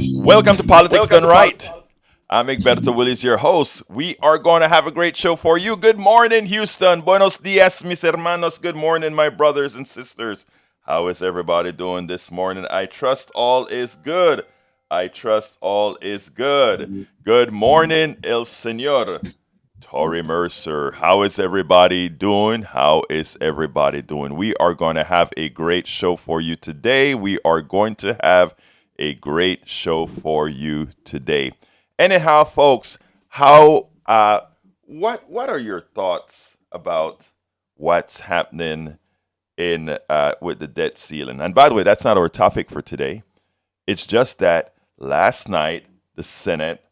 Welcome to Politics Done Right. I'm Egberto Willis, your host. We are going to have a great show for you. Good morning, Houston. Buenos dias, mis hermanos. Good morning, my brothers and sisters. How is everybody doing this morning? I trust all is good. I trust all is good. Good morning, El Señor. Tori Mercer. How is everybody doing? How is everybody doing? We are going to have a great show for you today. We are going to have a great show for you today. Anyhow, folks, what are your thoughts about what's happening in with the debt ceiling? And by the way, that's not our topic for today. It's just that last night the Senate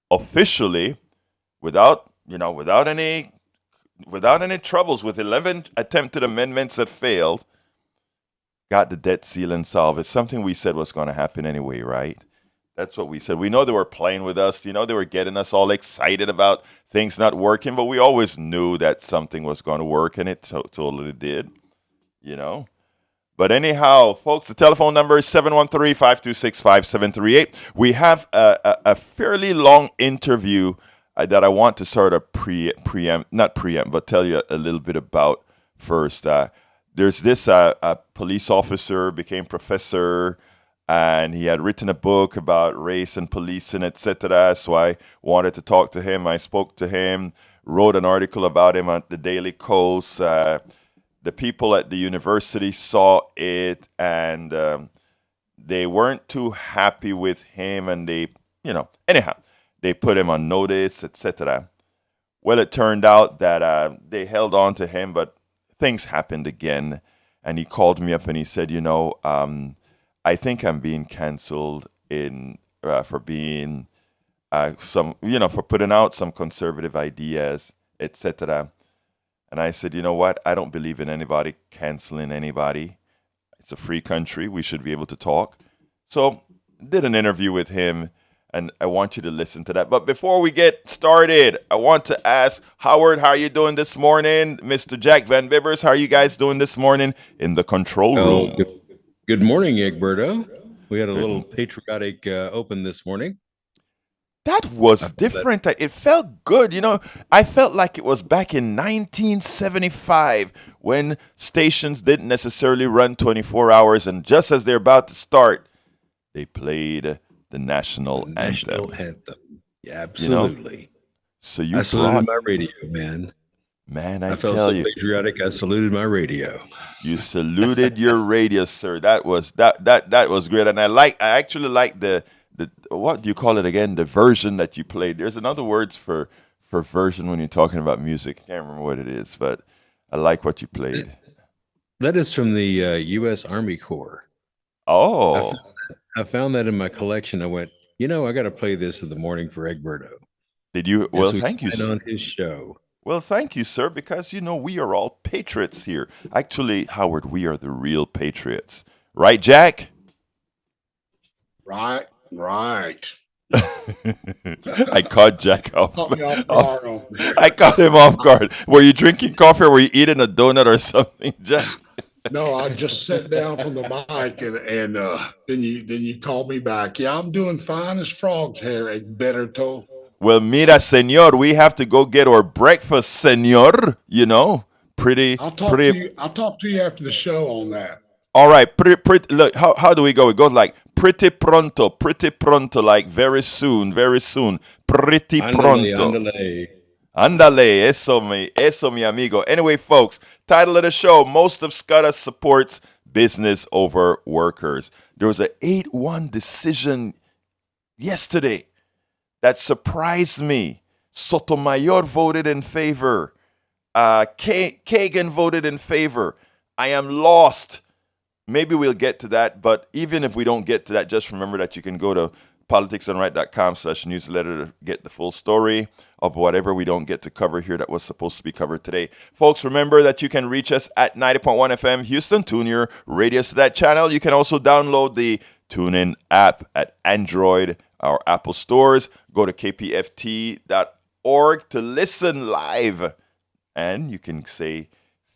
officially, without any troubles, with 11 attempted amendments that failed, got the debt ceiling solved. It's something we said was going to happen anyway, right? That's what we said. We know they were playing with us. They were getting us all excited about things not working, but we always knew that something was going to work, and it totally did, But anyhow, folks, the telephone number is 713-526-5738. We have a fairly long interview that I want to sort of but tell you a little bit about first. There's this police officer, became professor, and he had written a book about race and policing, etc. So I wanted to talk to him. I spoke to him, wrote an article about him at the Daily Kos. The people at the university saw it, and they weren't too happy with him, and anyhow, they put him on notice, etc. Well, it turned out that they held on to him, but things happened again, and he called me up and he said, I think I'm being canceled for being for putting out some conservative ideas, etc. And I said, you know what? I don't believe in anybody canceling anybody. It's a free country. We should be able to talk. So did an interview with him, and I want you to listen to that. But before we get started, I want to ask Howard, how are you doing this morning? Mr. Jack Van Bibbers, how are you guys doing this morning in the control room? Good morning, Egberto. We had a little patriotic open this morning. That was different. It felt good. I felt like it was back in 1975 when stations didn't necessarily run 24 hours, and just as they're about to start, they played the national anthem. Yeah, absolutely. So I saluted my radio, man. Man, I felt so patriotic. I saluted my radio. You saluted your radio, sir. That was great, and I actually like the what do you call it again? The version that you played. There's another words for version when you're talking about music. I can't remember what it is, but I like what you played. That is from the U.S. Army Corps. Oh. I found that in my collection. I went, I got to play this in the morning for Egberto. Did you? Well, thank you. On his show. Well, thank you, sir, because, we are all patriots here. Actually, Howard, we are the real patriots. Right, Jack? Right. I caught Jack off. I caught him off guard. Were you drinking coffee or were you eating a donut or something, Jack? No, I just sat down from the mic and then you called me back. Yeah, I'm doing fine as frogs here, Egberto. Well, mira, senor, we have to go get our breakfast, senor. I'll talk to you after the show on that. All right, pretty. Look, how do we go? It goes like pretty pronto, like very soon, pretty pronto. Andale, eso mi amigo. Anyway, folks, title of the show, most of SCOTUS supports business over workers. There was an 8-1 decision yesterday that surprised me. Sotomayor voted in favor. Kagan voted in favor. I am lost. Maybe we'll get to that, but even if we don't get to that, just remember that you can go to politicsandright.com/newsletter to get the full story of whatever we don't get to cover here that was supposed to be covered today. Folks, remember that you can reach us at 90.1 FM Houston. Tune your radios to that channel. You can also download the TuneIn app at Android or Apple stores. Go to kpft.org to listen live. And you can say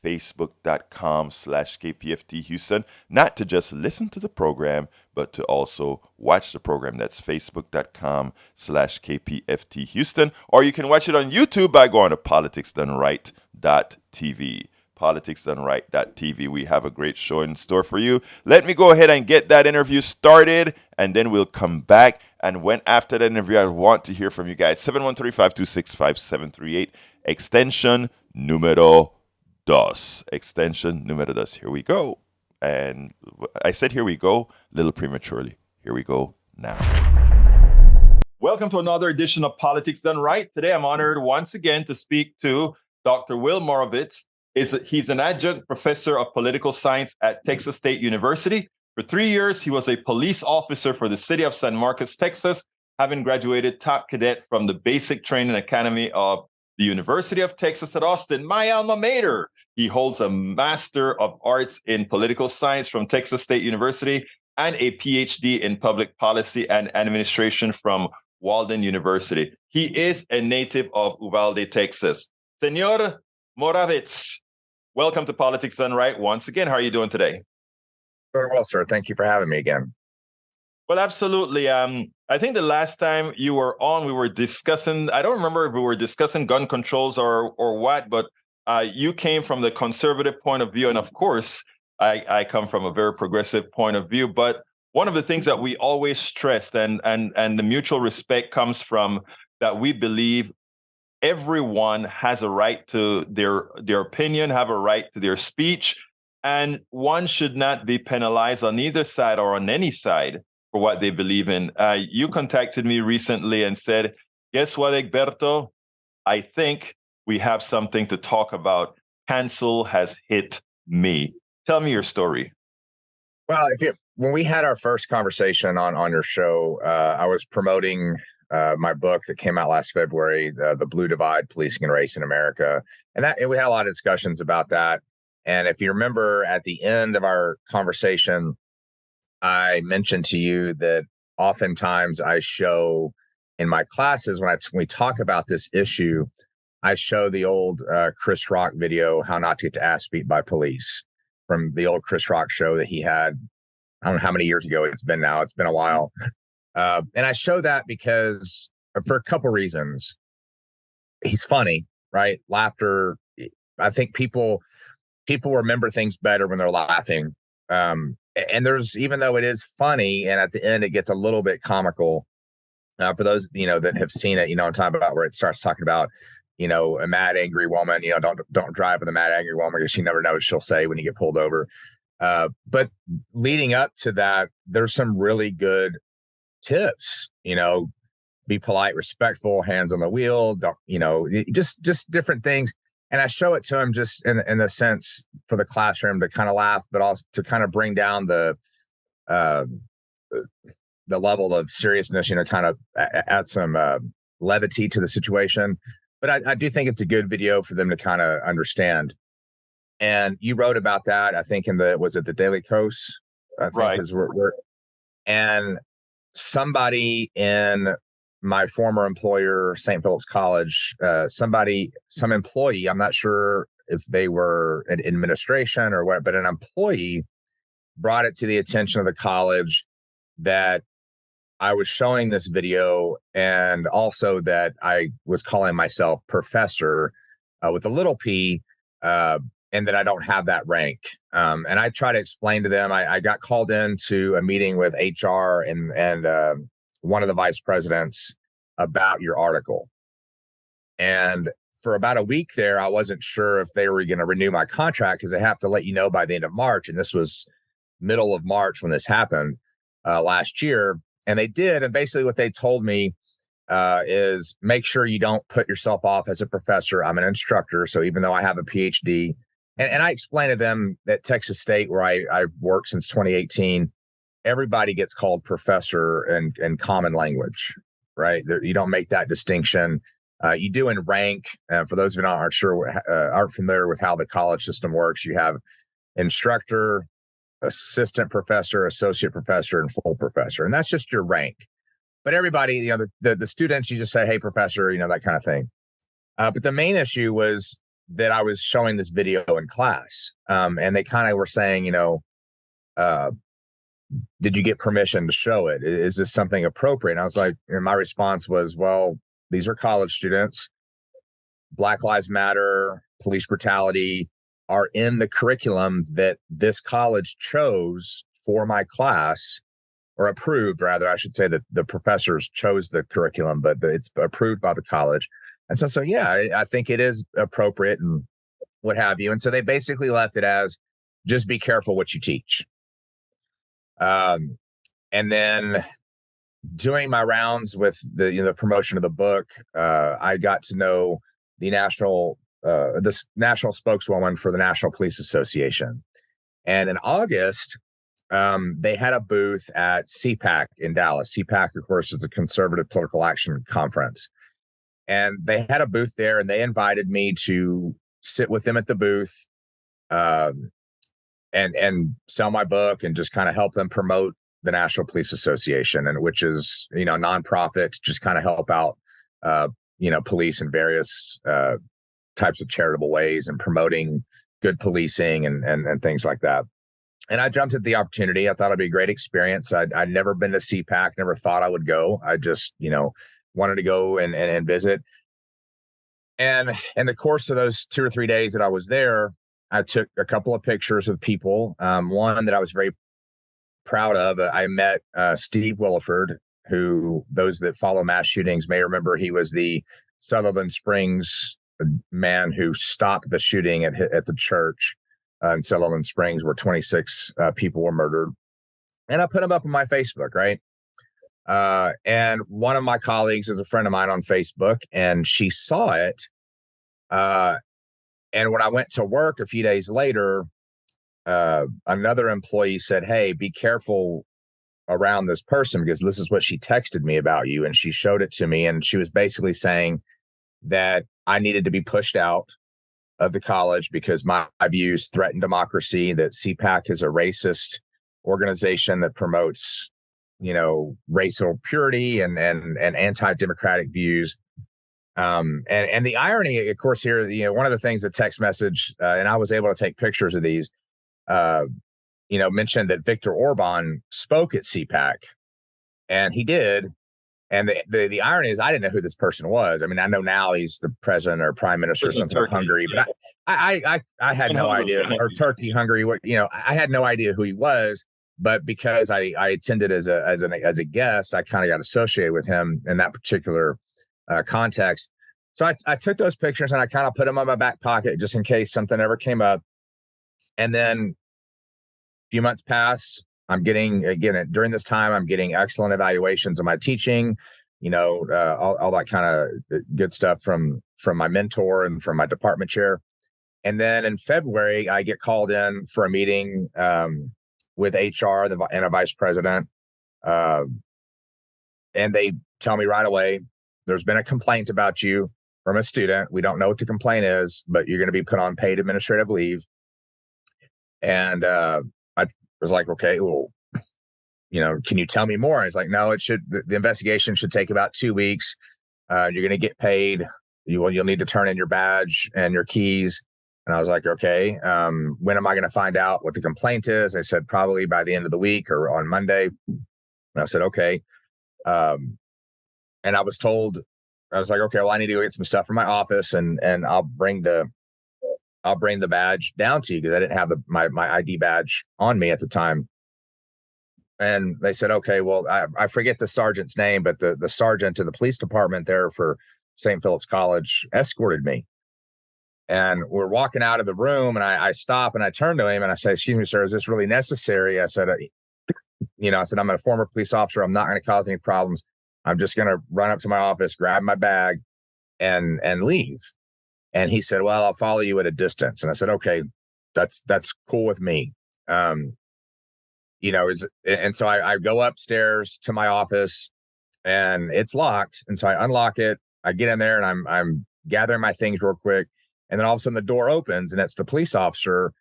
facebook.com/KPFT Houston, not to just listen to the program, but to also watch the program. That's facebook.com/KPFT Houston, or you can watch it on YouTube by going to politicsdoneright.tv. Politicsdoneright.tv. We have a great show in store for you. Let me go ahead and get that interview started, and then we'll come back. And when after that interview, I want to hear from you guys. 713-526-5738, extension numero dos. Extension numero dos. Here we go. And I said here we go a little prematurely. Here we go now. Welcome to another edition of Politics Done Right. Today, I'm honored once again to speak to Dr. Will Moravits. He's an adjunct professor of political science at Texas State University. For 3 years, he was a police officer for the city of San Marcos, Texas, having graduated top cadet from the Basic Training Academy of the University of Texas at Austin, my alma mater. He holds a Master of Arts in Political Science from Texas State University and a PhD in Public Policy and Administration from Walden University. He is a native of Uvalde, Texas. Senor Moravits, welcome to Politics Done Right once again. How are you doing today? Very well, sir. Thank you for having me again. Well, absolutely. I think the last time you were on, we were discussing, I don't remember if we were discussing gun controls or what, but you came from the conservative point of view. And of course, I come from a very progressive point of view. But one of the things that we always stressed and the mutual respect comes from that we believe everyone has a right to their opinion, have a right to their speech, and one should not be penalized on either side or on any side for what they believe in. You contacted me recently and said, guess what, Egberto? I think we have something to talk about. Cancel has hit me. Tell me your story. Well, when we had our first conversation on your show, I was promoting my book that came out last February, The Blue Divide, Policing and Race in America. And we had a lot of discussions about that. And if you remember at the end of our conversation, I mentioned to you that oftentimes I show in my classes, when we talk about this issue, I show the old Chris Rock video, How Not to Get the Ass Beat by Police, from the old Chris Rock show that he had, I don't know how many years ago it's been now. It's been a while. And I show that because for a couple reasons. He's funny, right? Laughter. I think people remember things better when they're laughing. And there's, even though it is funny, and at the end it gets a little bit comical, for those, that have seen it, I'm talking about where it starts talking about, a mad, angry woman, don't drive with a mad, angry woman because you never know what she'll say when you get pulled over. But leading up to that, there's some really good tips, be polite, respectful, hands on the wheel, don't, just different things. And I show it to him just in the sense for the classroom to kind of laugh, but also to kind of bring down the level of seriousness, kind of add some levity to the situation. But I do think it's a good video for them to kind of understand. And you wrote about that, I think, was it the Daily Kos? I think right. And somebody in my former employer, St. Philip's College, some employee, I'm not sure if they were an administration or what, but an employee brought it to the attention of the college that I was showing this video, and also that I was calling myself professor with a little p, and that I don't have that rank. And I try to explain to them, I got called into a meeting with HR and one of the vice presidents about your article. And for about a week there, I wasn't sure if they were going to renew my contract, because they have to let you know by the end of March. And this was middle of March when this happened last year. And they did. And basically what they told me is make sure you don't put yourself off as a professor. I'm an instructor. So even though I have a PhD, and I explained to them that Texas State, where I've worked since 2018, everybody gets called professor in common language, right? You don't make that distinction. You do in rank. For those of you who aren't familiar with how the college system works, you have instructor, assistant professor, associate professor, and full professor, and that's just your rank. But everybody, the students, you just say, "Hey, professor," that kind of thing. But the main issue was that I was showing this video in class. And they kind of were saying, did you get permission to show it? Is this something appropriate? And I was like, and my response was, well, these are college students. Black Lives Matter, police brutality are in the curriculum that this college chose for my class, or approved, rather, I should say that the professors chose the curriculum, but it's approved by the college. And so yeah, I think it is appropriate and what have you. And so they basically left it as, just be careful what you teach. And then doing my rounds with the promotion of the book, I got to know the national spokeswoman for the National Police Association. And in August, they had a booth at CPAC in Dallas. CPAC, of course, is a conservative political action conference. And they had a booth there, and they invited me to sit with them at the booth and sell my book and just kind of help them promote the National Police Association, and which is, nonprofit, to just kind of help out, police in various types of charitable ways and promoting good policing and things like that. And I jumped at the opportunity. I thought it'd be a great experience. I'd never been to CPAC, never thought I would go. I just, wanted to go and visit. And in the course of those 2 or 3 days that I was there, I took a couple of pictures of people. One that I was very proud of, I met Steve Williford, who those that follow mass shootings may remember. He was the Sutherland Springs man who stopped the shooting at the church in Sutherland Springs, where 26 people were murdered. And I put him up on my Facebook, right? And one of my colleagues is a friend of mine on Facebook, and she saw it. And when I went to work a few days later, another employee said, "Hey, be careful around this person, because this is what she texted me about you." And she showed it to me, and she was basically saying that I needed to be pushed out of the college because my views threaten democracy, that CPAC is a racist organization that promotes, racial purity and anti-democratic views. And the irony, of course, here, one of the things, the text message, and I was able to take pictures of these, mentioned that Viktor Orban spoke at CPAC, and he did. And the irony is, I didn't know who this person was. I mean, I know now he's the president or prime minister or something of Hungary, but I had no idea, or Turkey, Hungary, I had no idea who he was. But because I attended as a guest, I kind of got associated with him in that particular context. So I took those pictures and I kind of put them on my back pocket just in case something ever came up. And then a few months pass. I'm getting, again, during this time, I'm getting excellent evaluations of my teaching, all that kind of good stuff from my mentor and from my department chair. And then in February, I get called in for a meeting with HR and a vice president. And they tell me right away, there's been a complaint about you from a student. We don't know what the complaint is, but you're going to be put on paid administrative leave. And I was like, okay, well, can you tell me more? And it's like, no, the investigation should take about 2 weeks. You're going to get paid. You'll need to turn in your badge and your keys. And I was like, okay, when am I going to find out what the complaint is? They said probably by the end of the week or on Monday. And I said, okay. And I was told, I was like, okay, well, I need to go get some stuff from my office and I'll bring the badge down to you, because I didn't have my ID badge on me at the time. And they said, okay, well, I forget the sergeant's name, but the sergeant in the police department there for St. Philip's College escorted me. And we're walking out of the room, and I stop and I turn to him and I say, "Excuse me, sir, is this really necessary?" I said, I'm a former police officer. I'm not going to cause any problems. I'm just going to run up to my office, grab my bag and leave. And he said, "Well, I'll follow you at a distance." And I said, "Okay, that's cool with me." And so I go upstairs to my office, and it's locked. And so I unlock it. I get in there, and I'm gathering my things real quick. And then all of a sudden the door opens, and it's the police officer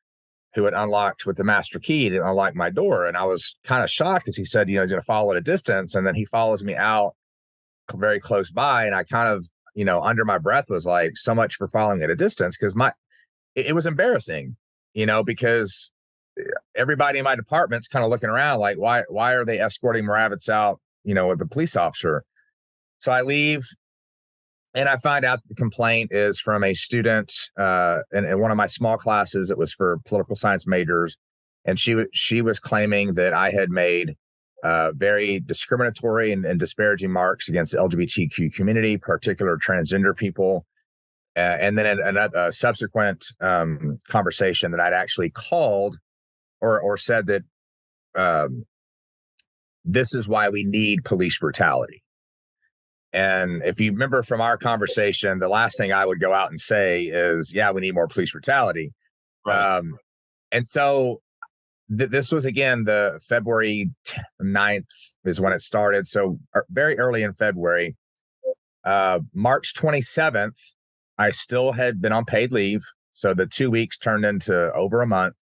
who had unlocked with the master key to unlock my door. And I was kind of shocked, because he said, he's going to follow at a distance. And then he follows me out very close by. And I kind of, under my breath was like, so much for following at a distance. Cause it was embarrassing, because everybody in my department's kind of looking around like, why are they escorting Moravits out, with the police officer? So I leave and I find out that the complaint is from a student in one of my small classes. It was for political science majors. And she was claiming that I had made very discriminatory and disparaging marks against the LGBTQ community, particular transgender people. And then a subsequent conversation that I'd actually called or said that this is why we need police brutality. And if you remember from our conversation, the last thing I would go out and say is, yeah, we need more police brutality. Right. And so this was, again, the February 9th is when it started. So very early in February, March 27th, I still had been on paid leave. So the 2 weeks turned into over a month.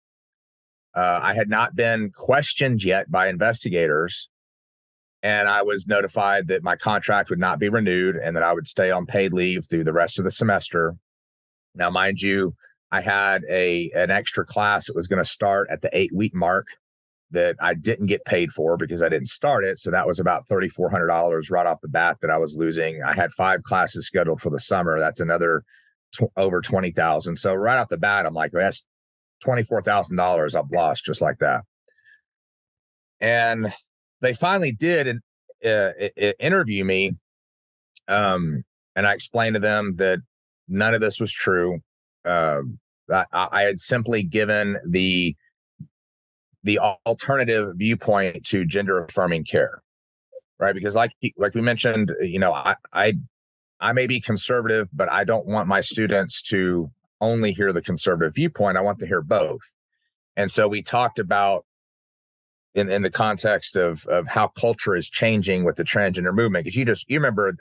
I had not been questioned yet by investigators. And I was notified that my contract would not be renewed and that I would stay on paid leave through the rest of the semester. Now, mind you, I had an extra class that was going to start at the 8-week mark that I didn't get paid for because I didn't start it. So that was about $3,400 right off the bat that I was losing. I had 5 classes scheduled for the summer. That's another over $20,000. So right off the bat, I'm like, well, that's $24,000 I've lost just like that. And they finally did interview me. And I explained to them that none of this was true. I had simply given the alternative viewpoint to gender affirming care, right? Because like we mentioned, I may be conservative, but I don't want my students to only hear the conservative viewpoint. I want to hear both. And so we talked about in the context of how culture is changing with the transgender movement. Because you remember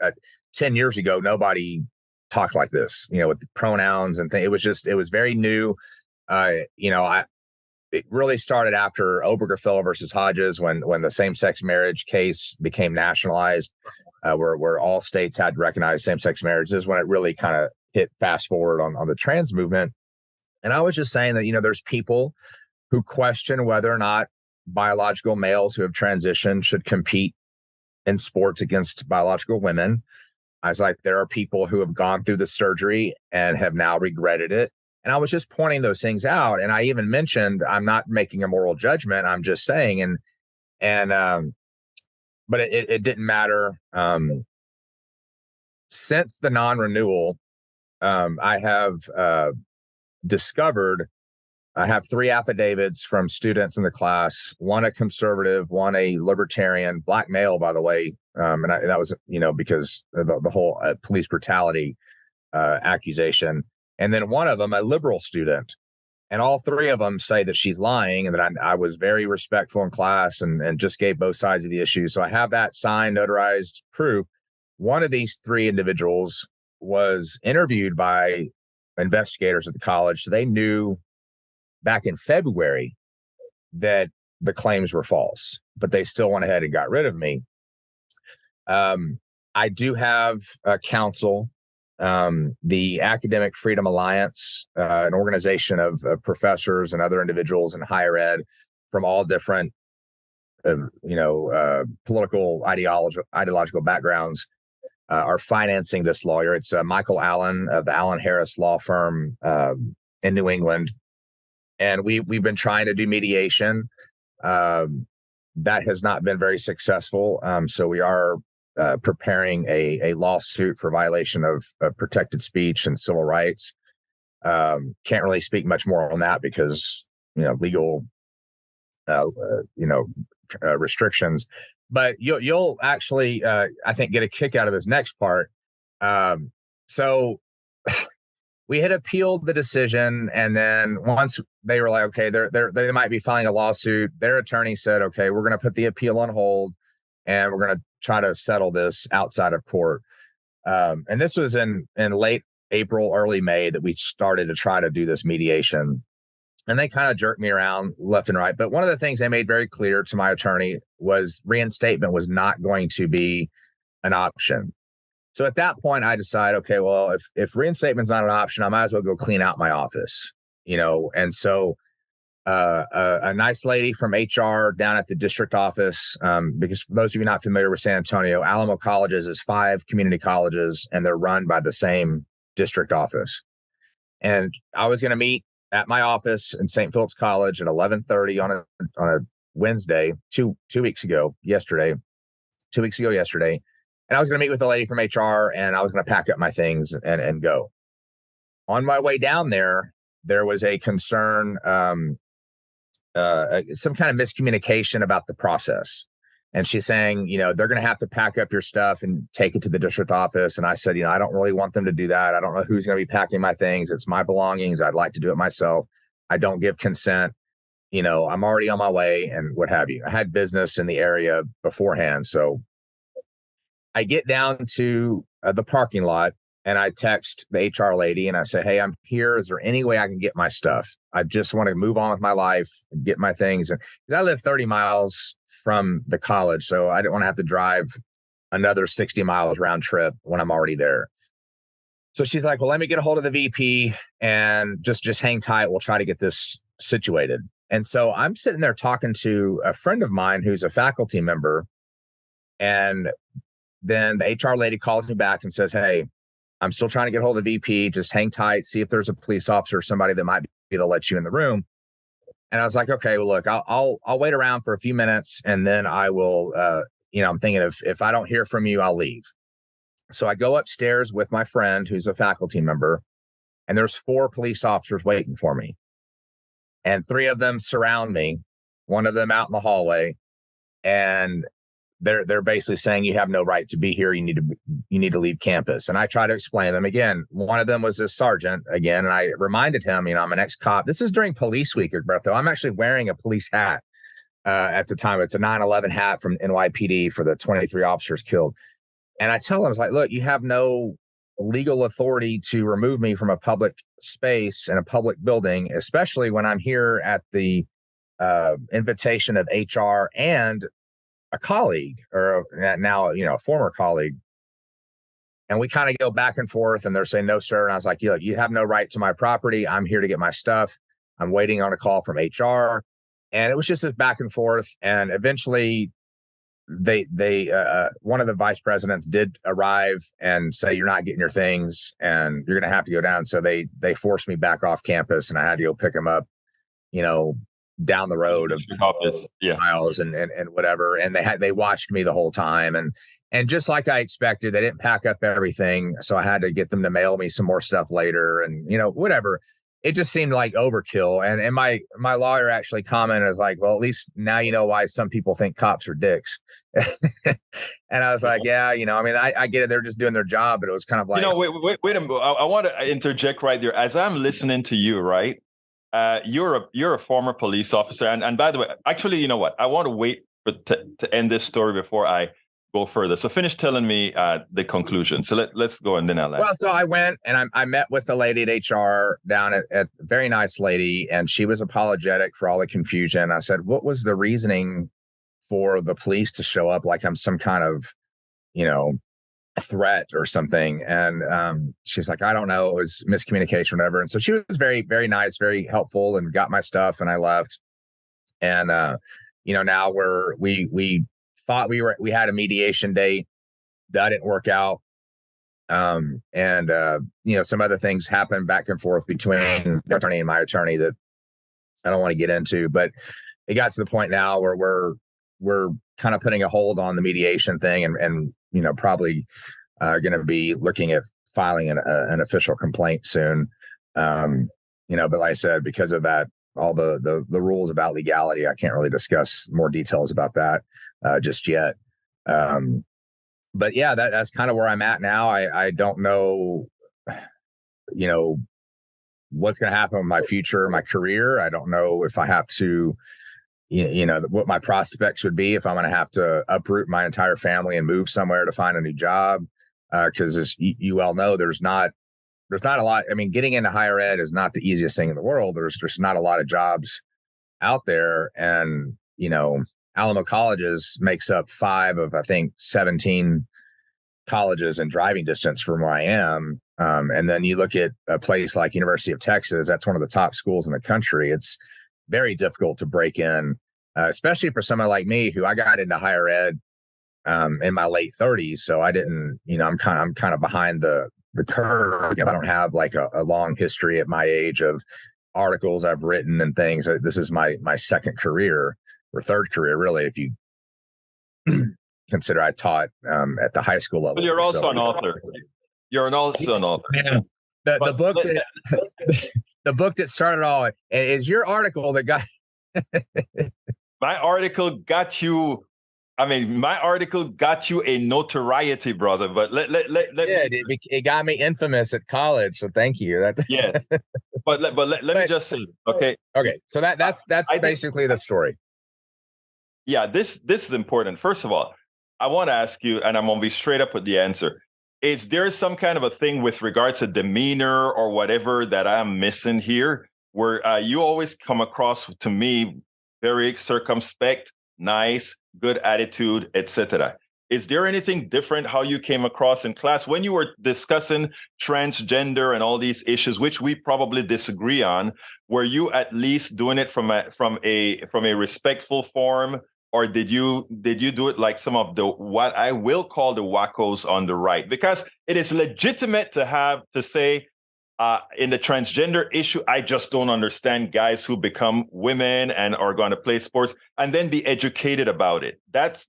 10 years ago, nobody talked like this, with the pronouns and things. It was very new. It really started after Obergefell versus Hodges when the same-sex marriage case became nationalized, where all states had to recognize same-sex marriages, when it really kind of hit fast forward on the trans movement. And I was just saying that, there's people who question whether or not biological males who have transitioned should compete in sports against biological women. I was like, there are people who have gone through the surgery and have now regretted it. And I was just pointing those things out. And I even mentioned, I'm not making a moral judgment. I'm just saying, but it didn't matter. Since the non-renewal, I have discovered I have 3 affidavits from students in the class, one a conservative, one a libertarian, black male, by the way. And that was, because of the whole police brutality accusation. And then one of them, a liberal student. And all 3 of them say that she's lying and that I was very respectful in class and just gave both sides of the issue. So I have that signed, notarized proof. One of these 3 individuals was interviewed by investigators at the college. So they knew back in February that the claims were false, but they still went ahead and got rid of me. I do have counsel, the Academic Freedom Alliance, an organization of professors and other individuals in higher ed from all different, political ideological backgrounds, are financing this lawyer. It's Michael Allen of the Allen Harris law firm in New England. And we've been trying to do mediation. That has not been very successful. So we are preparing a lawsuit for violation of protected speech and civil rights. Can't really speak much more on that because legal restrictions. But you'll actually I think get a kick out of this next part. So we had appealed the decision, and then once they were like, okay, they might be filing a lawsuit, their attorney said, okay, we're going to put the appeal on hold, and we're going to try to settle this outside of court. And this was in late April, early May that we started to try to do this mediation. And they kind of jerked me around left and right. But one of the things they made very clear to my attorney was reinstatement was not going to be an option. So at that point, I decide, okay, well, if reinstatement's not an option, I might as well go clean out my office, And so a nice lady from HR down at the district office, because for those of you not familiar with San Antonio, Alamo Colleges is 5 community colleges, and they're run by the same district office. And I was going to meet at my office in St. Philip's College at 11:30 on a Wednesday, 2 weeks ago yesterday. And I was going to meet with a lady from HR, and I was going to pack up my things and go. On my way down there was a concern, some kind of miscommunication about the process. And she's saying, they're going to have to pack up your stuff and take it to the district office. And I said, I don't really want them to do that. I don't know who's going to be packing my things. It's my belongings. I'd like to do it myself. I don't give consent. I'm already on my way and what have you. I had business in the area beforehand. So I get down to the parking lot and I text the HR lady and I say, hey, I'm here. Is there any way I can get my stuff? I just want to move on with my life and get my things. And I live 30 miles from the college, so I didn't want to have to drive another 60 miles round trip when I'm already there. So she's like, well, let me get a hold of the VP and just hang tight. We'll try to get this situated. And so I'm sitting there talking to a friend of mine who's a faculty member. And then the HR lady calls me back and says, hey, I'm still trying to get hold of the VP. Just hang tight. See if there's a police officer or somebody that might be able to let you in the room. And I was like, okay, well, look, I'll wait around for a few minutes and then I will, I'm thinking if I don't hear from you, I'll leave. So I go upstairs with my friend who's a faculty member, and there's 4 police officers waiting for me. And 3 of them surround me, one of them out in the hallway. And they're basically saying you have no right to be here. You need to leave campus. And I try to explain them again. One of them was a sergeant again. And I reminded him, I'm an ex-cop. This is during police week, Roberto. I'm actually wearing a police hat at the time. It's a 9/11 hat from NYPD for the 23 officers killed. And I tell him, I was like, look, you have no legal authority to remove me from a public space and a public building, especially when I'm here at the invitation of HR and a colleague, or now, a former colleague. And we kind of go back and forth, and they're saying, no, sir. And I was like, look, you have no right to my property. I'm here to get my stuff. I'm waiting on a call from HR. And it was just this back and forth. And eventually they one of the vice presidents did arrive and say, you're not getting your things and you're going to have to go down. So they forced me back off campus, and I had to go pick them up, down the road of office, miles and whatever. And they watched me the whole time. And just like I expected, they didn't pack up everything. So I had to get them to mail me some more stuff later and, whatever. It just seemed like overkill. And my lawyer actually commented, like, well, at least now you know why some people think cops are dicks. And I was like, yeah, I get it. They're just doing their job, but it was kind of like, wait a minute. I want to interject right there. As I'm listening to you, right? You're a former police officer, and by the way, actually, you know what? I want to wait to end this story before I go further. So finish telling me the conclusion. So let's go and then I'll. Well, so I went and I met with the lady at HR down at a very nice lady, and she was apologetic for all the confusion. I said, what was the reasoning for the police to show up like I'm some kind of, threat or something? And she's like, I don't know, it was miscommunication, whatever. And so she was very, very nice, very helpful, and got my stuff, and I left. And now we thought we had a mediation date that didn't work out. And some other things happened back and forth between the attorney and my attorney that I don't want to get into, but it got to the point now where we're kind of putting a hold on the mediation thing, and probably going to be looking at filing an official complaint soon. But like I said, because of that, all the rules about legality, I can't really discuss more details about that just yet. But yeah, that's kind of where I'm at now. I don't know, what's going to happen with my future, my career. I don't know if I have to, what my prospects would be, if I'm going to have to uproot my entire family and move somewhere to find a new job. Because as you well know, there's not a lot. I mean, getting into higher ed is not the easiest thing in the world. There's just not a lot of jobs out there. And, Alamo Colleges makes up 5 of, I think, 17 colleges in driving distance from where I am. And then you look at a place like University of Texas, that's one of the top schools in the country. It's very difficult to break in, especially for someone like me who I got into higher ed in my late 30s. So I didn't, I'm kind of behind the curve. I don't have like a long history at my age of articles I've written and things. This is my second career or third career, really, if you consider I taught at the high school level. But you're also an author. You're also an author. Yeah. The book the book that started all is your article that got my article got you. I mean, my article got you a notoriety, brother. But it got me infamous at college. So thank you. Yeah. But let me just say, okay. So that's basically the story. Yeah, this is important. First of all, I want to ask you, and I'm going to be straight up with the answer. Is there some kind of a thing with regards to demeanor or whatever that I'm missing here, where you always come across to me very circumspect, nice, good attitude, etc.? Is there anything different how you came across in class when you were discussing transgender and all these issues, which we probably disagree on? Were you at least doing it from a respectful form, or did you do it like some of the what I will call the wackos on the right? Because it is legitimate to say in the transgender issue, I just don't understand guys who become women and are going to play sports and then be educated about it. That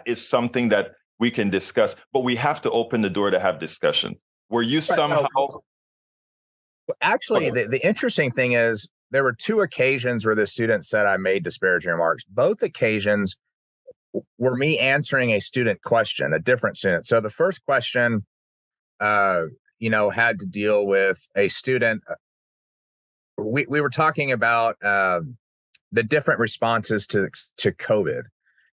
is something that we can discuss, but we have to open the door to have discussion. Were you somehow? Actually, the interesting thing is there were two occasions where the student said I made disparaging remarks. Both occasions were me answering a student question, a different student. So the first question, had to deal with a student. We were talking about the different responses to COVID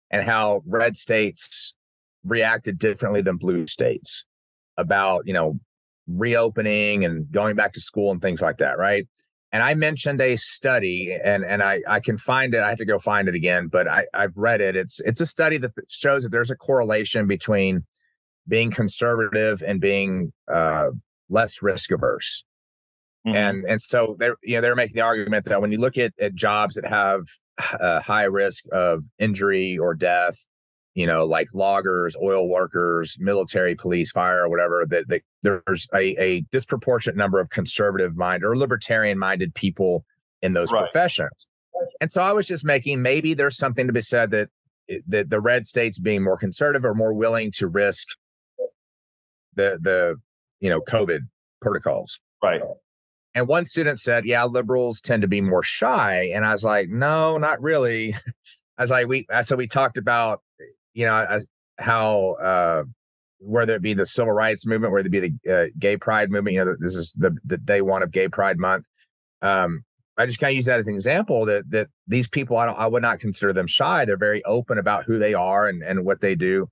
and how red states reacted differently than blue states about, reopening and going back to school and things like that, right? And I mentioned a study, and I can find it. I have to go find it again, but I've read it. It's a study that shows that there's a correlation between being conservative and being less risk averse. Mm-hmm. And so they're making the argument that when you look at jobs that have a high risk of injury or death, like loggers, oil workers, military, police, fire, or whatever, that there's a disproportionate number of conservative minded or libertarian minded people in those professions. And so I was just maybe there's something to be said that the red states being more conservative or more willing to risk the COVID protocols. Right. And one student said, yeah, liberals tend to be more shy. And I was like, no, not really. I was like, we talked about, how whether it be the civil rights movement, whether it be the gay pride movement, this is the day one of Gay Pride Month. I just kind of use that as an example that these people, I would not consider them shy. They're very open about who they are and what they do.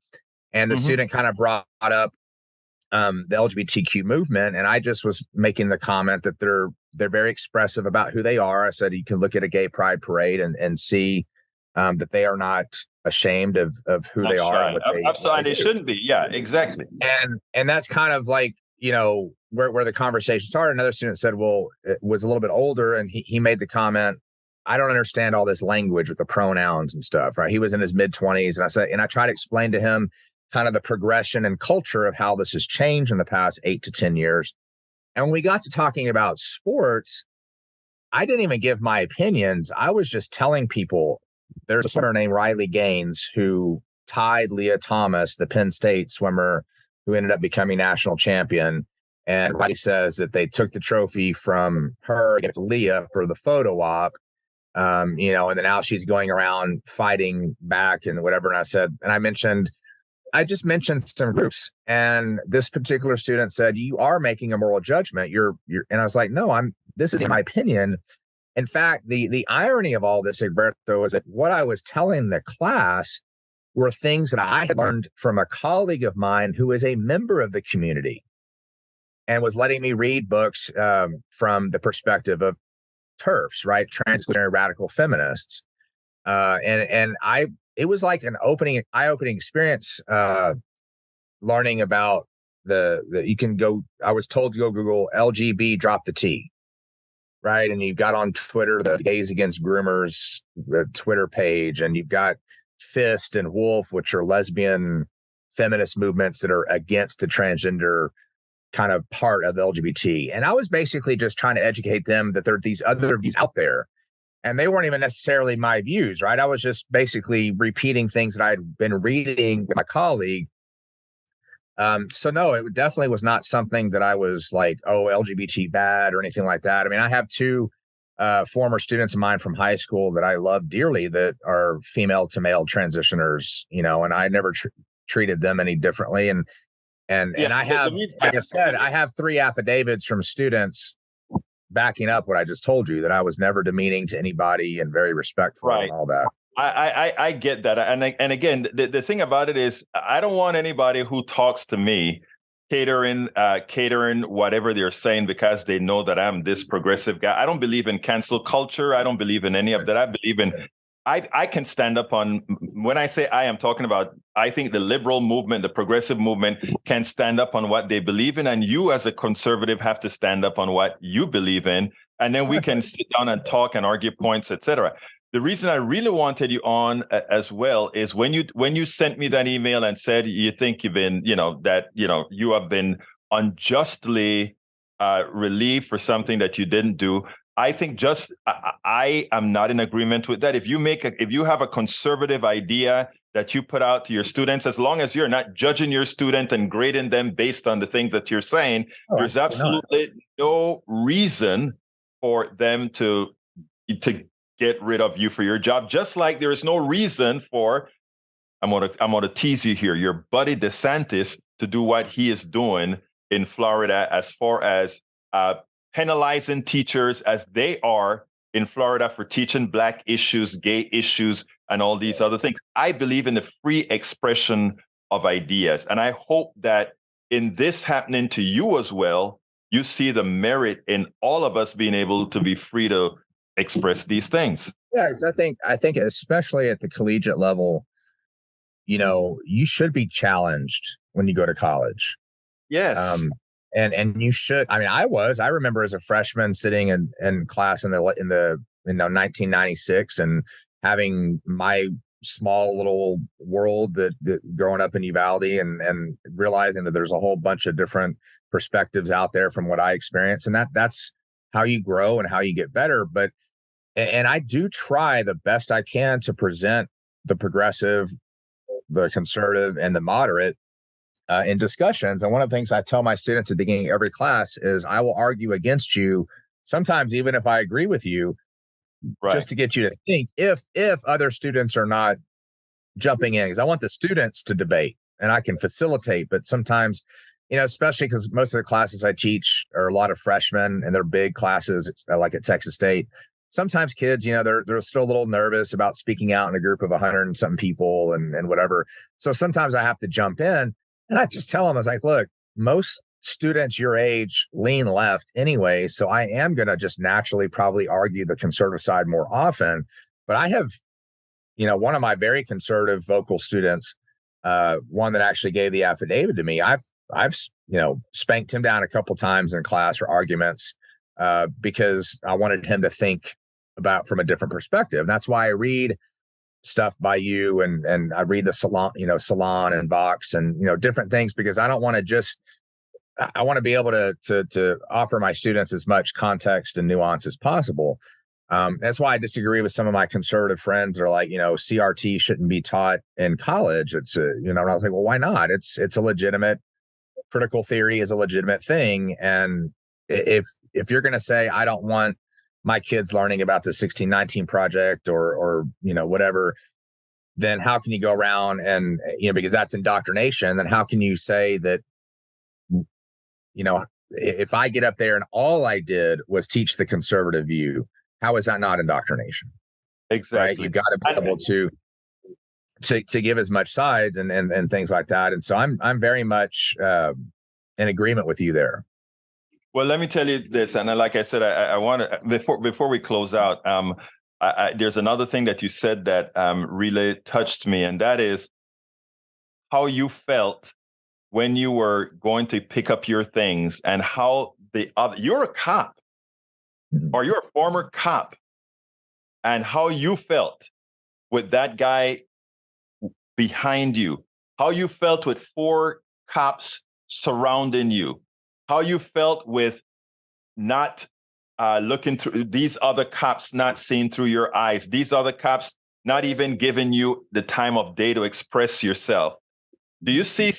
And the student kind of brought up the LGBTQ movement, and I just was making the comment that they're very expressive about who they are. I said you can look at a gay pride parade and see that they are not ashamed of who they are. And absolutely, they shouldn't be. Yeah, exactly. And that's kind of like where the conversation started. Another student said, well, it was a little bit older, and he made the comment, I don't understand all this language with the pronouns and stuff. Right? He was in his mid-20s, and I tried to explain to him kind of the progression and culture of how this has changed in the past 8 to 10 years. And when we got to talking about sports, I didn't even give my opinions. I was just telling people there's a swimmer named Riley Gaines who tied Leah Thomas, the Penn State swimmer who ended up becoming national champion. And Riley says that they took the trophy from her against Leah for the photo op, and then now she's going around fighting back and whatever. And I just mentioned some groups, and this particular student said, you are making a moral judgment. And I was like, no, this is my opinion. In fact, the irony of all this, Egberto, is that what I was telling the class were things that I had learned from a colleague of mine who is a member of the community and was letting me read books from the perspective of TERFs, right? Transclusionary radical feminists. It was like an eye-opening experience learning about you can go, I was told to go Google LGB, drop the T, right? And you've got on Twitter the Gays Against Groomers Twitter page, and you've got Fist and Wolf, which are lesbian feminist movements that are against the transgender kind of part of LGBT. And I was basically just trying to educate them that there are these other views out there. And they weren't even necessarily my views, right? I was just basically repeating things that I had been reading with my colleague. So no, it definitely was not something that I was like, oh, LGBT bad or anything like that. I mean, I have two former students of mine from high school that I love dearly that are female to male transitioners, and I never treated them any differently. And I have, like I said, I have 3 affidavits from students backing up what I just told you, that I was never demeaning to anybody and very respectful and all that. I get that. And again, the thing about it is I don't want anybody who talks to me catering whatever they're saying because they know that I'm this progressive guy. I don't believe in cancel culture. I don't believe in any of that. I believe in I can stand up on, when I say I'm talking about, I think the liberal movement, the progressive movement can stand up on what they believe in. And you as a conservative have to stand up on what you believe in. And then we can sit down and talk and argue points, etc. The reason I really wanted you on as well is when you sent me that email and said you think you've been, you have been unjustly relieved for something that you didn't do. I think I am not in agreement with that. If you have a conservative idea that you put out to your students, as long as you're not judging your student and grading them based on the things that you're saying, there's absolutely no reason for them to get rid of you for your job. Just like there is no reason for, I'm gonna tease you here, your buddy DeSantis to do what he is doing in Florida as far as penalizing teachers as they are in Florida for teaching Black issues, gay issues, and all these other things. I believe in the free expression of ideas. And I hope that in this happening to you as well, you see the merit in all of us being able to be free to express these things. Yeah, I think especially at the collegiate level, you should be challenged when you go to college. Yes. And you should. I mean, I remember as a freshman sitting in class in the 1996 and having my small little world that growing up in Uvalde and realizing that there's a whole bunch of different perspectives out there from what I experienced. And that's how you grow and how you get better. And I do try the best I can to present the progressive, the conservative, and the moderate in discussions. And one of the things I tell my students at the beginning of every class is I will argue against you, sometimes even if I agree with you, just to get you to think if other students are not jumping in, because I want the students to debate and I can facilitate. But sometimes, especially because most of the classes I teach are a lot of freshmen and they're big classes, like at Texas State. Sometimes kids, they're still a little nervous about speaking out in a group of 100 and something people and whatever. So sometimes I have to jump in. And I just tell them, I was like, look, most students your age lean left anyway. So I am going to just naturally probably argue the conservative side more often. But I have, one of my very conservative vocal students, one that actually gave the affidavit to me, I've spanked him down a couple times in class for arguments because I wanted him to think about from a different perspective. And that's why I read stuff by you and I read the Salon and Vox and different things, because I don't want to I want to be able to offer my students as much context and nuance as possible. That's why I disagree with some of my conservative friends that are like, CRT shouldn't be taught in college. It's and I was like, well, why not? It's a legitimate, critical theory is a legitimate thing. And if you're going to say, I don't want my kids learning about the 1619 project or whatever, then how can you go around and, because that's indoctrination, then how can you say that, if I get up there and all I did was teach the conservative view, how is that not indoctrination? Exactly. Right? You've got to be able to give as much sides and things like that. And so I'm very much in agreement with you there. Well, let me tell you this, and like I said, I want to before we close out. There's another thing that you said that really touched me, and that is how you felt when you were going to pick up your things and how you're a cop or you're a former cop, and how you felt with that guy behind you, how you felt with 4 cops surrounding you, how you felt with not looking through these other cops, not seeing through your eyes, these other cops not even giving you the time of day to express yourself. Do you see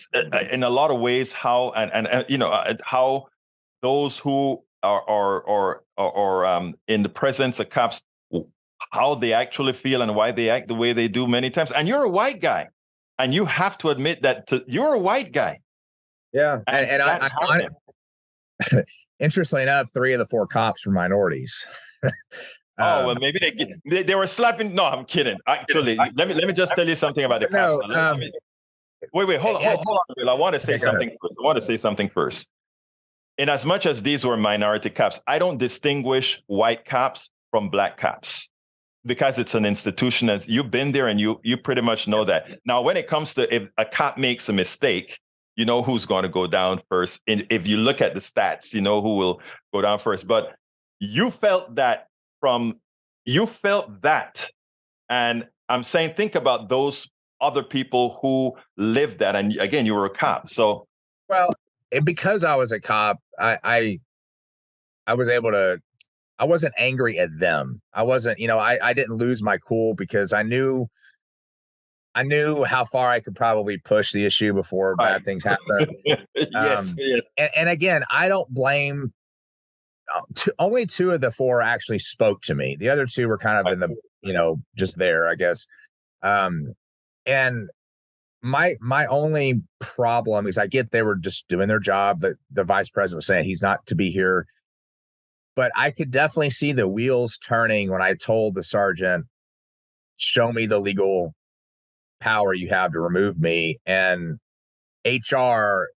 in a lot of ways how and you know how those who are in the presence of cops, how they actually feel and why they act the way they do many times? And you're a white guy, and you have to admit that you're a white guy. Yeah, and I interestingly enough, 3 of the 4 cops were minorities. Oh, well, maybe they were slapping. No, I'm kidding. Actually, let me just tell you something about the cops. No, wait, hold on, Bill. I want to say something first. I want to say something first. In as much as these were minority cops, I don't distinguish white cops from black cops because it's an institution that you've been there and you pretty much know that. Now, when it comes to if a cop makes a mistake, you know who's going to go down first. And if you look at the stats, you know who will go down first. But you felt that and I'm saying, think about those other people who lived that. And again, you were a cop. So, well, because I was a cop, I was able to, I wasn't angry at them. I wasn't, I didn't lose my cool because I knew how far I could probably push the issue before bad things happen. Yes. And again, I don't blame. Only 2 of the 4 actually spoke to me. The other 2 were kind of in the, just there, I guess. And my only problem is I get they were just doing their job. That the vice president was saying he's not to be here, but I could definitely see the wheels turning when I told the sergeant, "Show me the legal power you have to remove me." And HR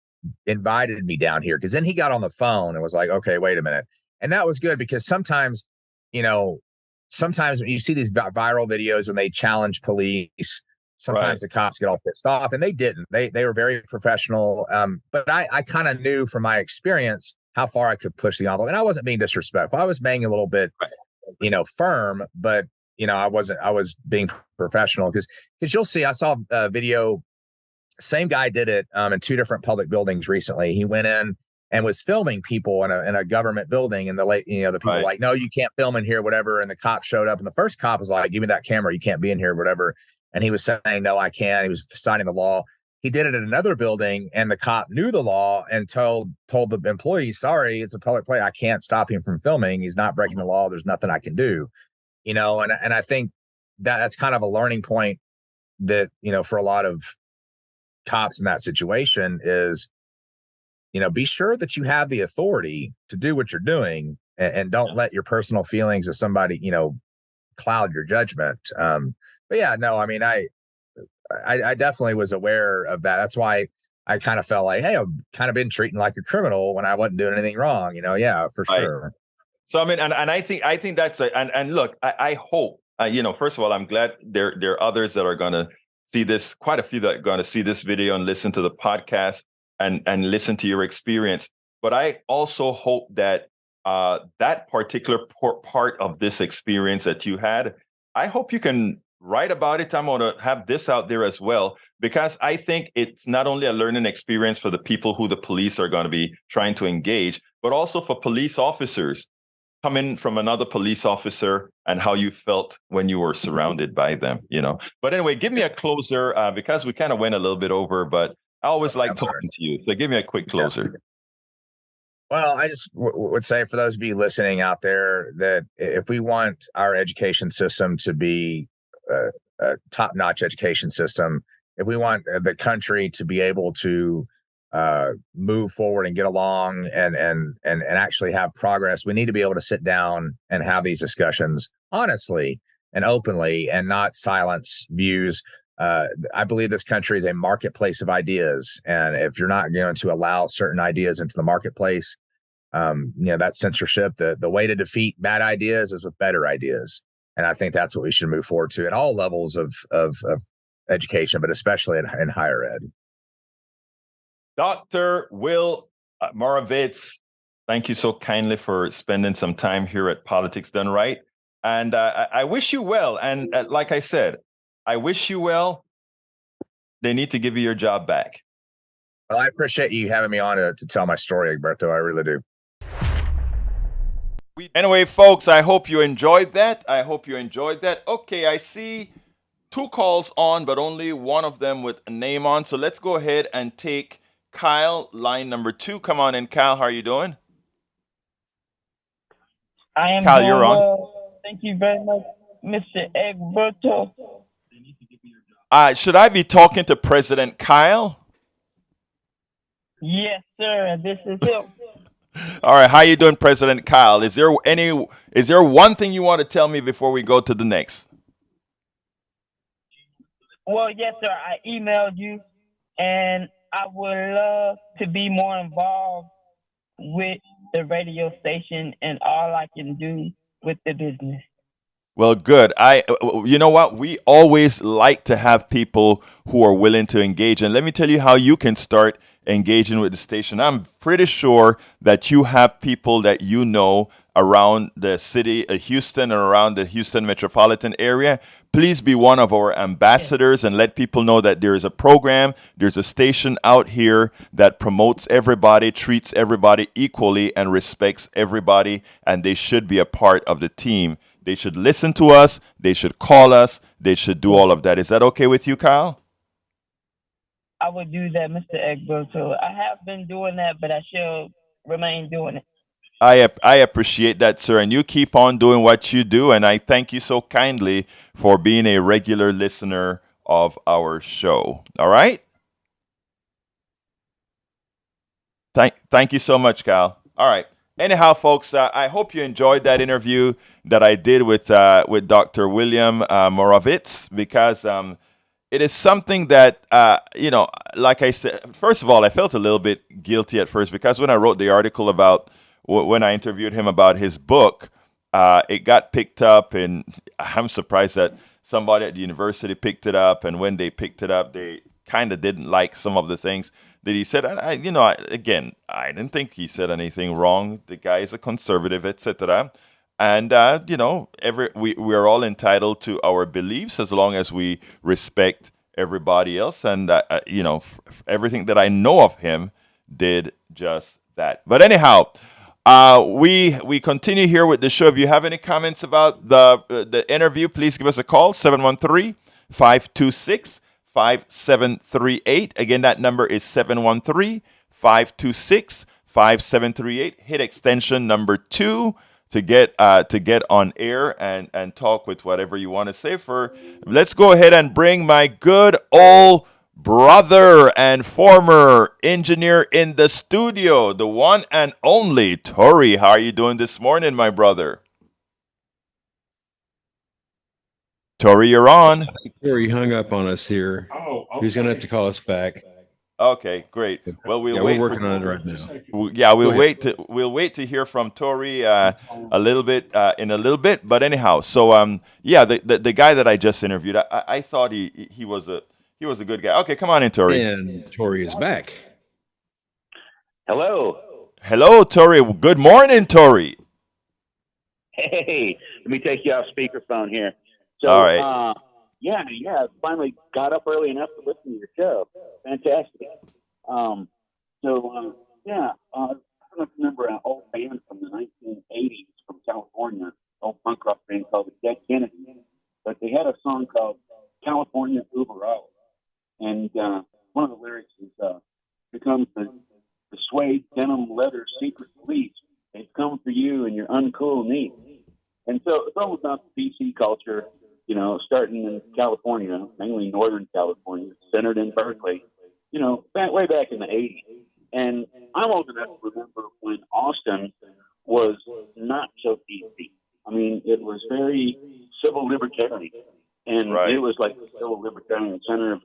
invited me down here because then he got on the phone and was like, "Okay, wait a minute." And that was good because sometimes when you see these viral videos when they challenge police, sometimes the cops get all pissed off, and they didn't. They were very professional. But I kind of knew from my experience how far I could push the envelope, and I wasn't being disrespectful. I was being a little bit, firm, but I was being professional because you'll see. I saw a video. Same guy did it in 2 different public buildings recently. He went in and was filming people in a government building, and the people were like, "No, you can't film in here," whatever. And the cop showed up, and the first cop was like, "Give me that camera. You can't be in here," whatever. And he was saying, "No, I can." He was signing the law. He did it at another building, and the cop knew the law and told the employee, "Sorry, it's a public place. I can't stop him from filming. He's not breaking the law. There's nothing I can do." And I think that's kind of a learning point that for a lot of cops in that situation is, be sure that you have the authority to do what you're doing, and don't let your personal feelings of somebody, cloud your judgment. But yeah, no, I mean, I definitely was aware of that. That's why I kind of felt like, hey, I've kind of been treating like a criminal when I wasn't doing anything wrong, yeah, for sure. So, I mean, and I think that's and look, I hope, first of all, I'm glad there are others that are going to see this, quite a few that are going to see this video and listen to the podcast and listen to your experience. But I also hope that that particular part of this experience that you had, I hope you can write about it. I'm going to have this out there as well, because I think it's not only a learning experience for the people who the police are going to be trying to engage, but also for police officers coming from another police officer and how you felt when you were surrounded by them, But anyway, give me a closer, because we kind of went a little bit over, but I always like talking to you. So give me a quick closer. Well, I just would say for those of you listening out there that if we want our education system to be a top-notch education system, if we want the country to be able to move forward and get along and actually have progress, we need to be able to sit down and have these discussions honestly and openly and not silence views. I believe this country is a marketplace of ideas. And if you're not going to allow certain ideas into the marketplace, that censorship, the way to defeat bad ideas is with better ideas. And I think that's what we should move forward to at all levels of education, but especially in higher ed. Dr. Will Moravits, thank you so kindly for spending some time here at Politics Done Right. And I wish you well. And like I said, I wish you well. They need to give you your job back. Well, I appreciate you having me on to tell my story, Egberto. I really do. Anyway, folks, I hope you enjoyed that. Okay, I see 2 calls on, but only one of them with a name on. So let's go ahead and take Kyle, line number 2. Come on in, Kyle. How are you doing? I am Kyle, doing you're on. well. Thank you very much, Mr. Egberto. Should I be talking to President Kyle? Yes, sir. This is him. All right, how you doing, President Kyle? Is there one thing you want to tell me before we go to the next? Well, yes, sir. I emailed you, and I would love to be more involved with the radio station and all I can do with the business. Well, good. You know what? We always like to have people who are willing to engage. And let me tell you how you can start engaging with the station. I'm pretty sure that you have people that you know around the city of Houston and around the Houston metropolitan area. Please be one of our ambassadors and let people know that there is a program, there's a station out here that promotes everybody, treats everybody equally, and respects everybody, and they should be a part of the team. They should listen to us. They should call us. They should do all of that. Is that okay with you, Kyle? I would do that, Mr. Egberto. I have been doing that, but I shall remain doing it. I appreciate that, sir. And you keep on doing what you do. And I thank you so kindly for being a regular listener of our show. All right? Thank you so much, Kyle. All right. Anyhow, folks, I hope you enjoyed that interview that I did with Dr. William Moravits, because it is something that, like I said, first of all, I felt a little bit guilty at first, because when I wrote the article about, when I interviewed him about his book, it got picked up, and I'm surprised that somebody at the university picked it up, and when they picked it up, they kind of didn't like some of the things that he said. I didn't think he said anything wrong. The guy is a conservative, etc. And we are all entitled to our beliefs as long as we respect everybody else. And everything that I know of him did just that. But anyhow, we continue here with the show. If you have any comments about the interview, please give us a call, 713-526-5738. Again, that number is 713-526-5738. Hit extension number 2 to get on air and talk with whatever you want to say. Let's go ahead and bring my good old brother and former engineer in the studio, the one and only Tori. How are you doing this morning, my brother? Tori, you're on. Tori hung up on us here. Oh, okay. He's going to have to call us back. Okay, great. Well, we're working on it right now. We'll wait to hear from Tori a little bit in a little bit. But anyhow, so the guy that I just interviewed, I thought he was a good guy. Okay, come on in, Tori. And Tori is back. Hello, Tori. Good morning, Tori. Hey, let me take you off speakerphone here. So, all right. I finally got up early enough to listen to your show. Fantastic. I don't know if you remember an old band from the 1980s from California, old punk rock band called the Dead Kennedys, but they had a song called California Uber All. And one of the lyrics is, here comes the suede denim leather secret police. They've come for you and your uncool needs. And so it's all about the PC culture, starting in California, mainly Northern California, centered in Berkeley, way back in the 80s. And I'm old enough to remember when Austin was not so PC. I mean, it was very civil libertarian. And It was like the civil libertarian center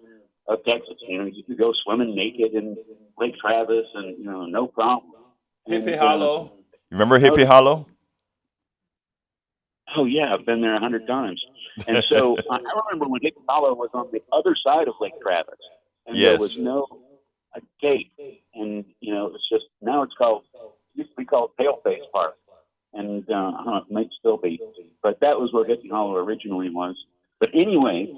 of Texas. You could go swimming naked in Lake Travis and, no problem. Hippie Hollow. Remember Hippie Hollow? Oh, yeah. I've been there 100 times. And so I remember when Hippie Hollow was on the other side of Lake Travis. And yes. There was no a gate, and it's just now it's called. It used to be called Paleface Park, and I don't know, it might still be, but that was where Hippie Hollow originally was. But anyway,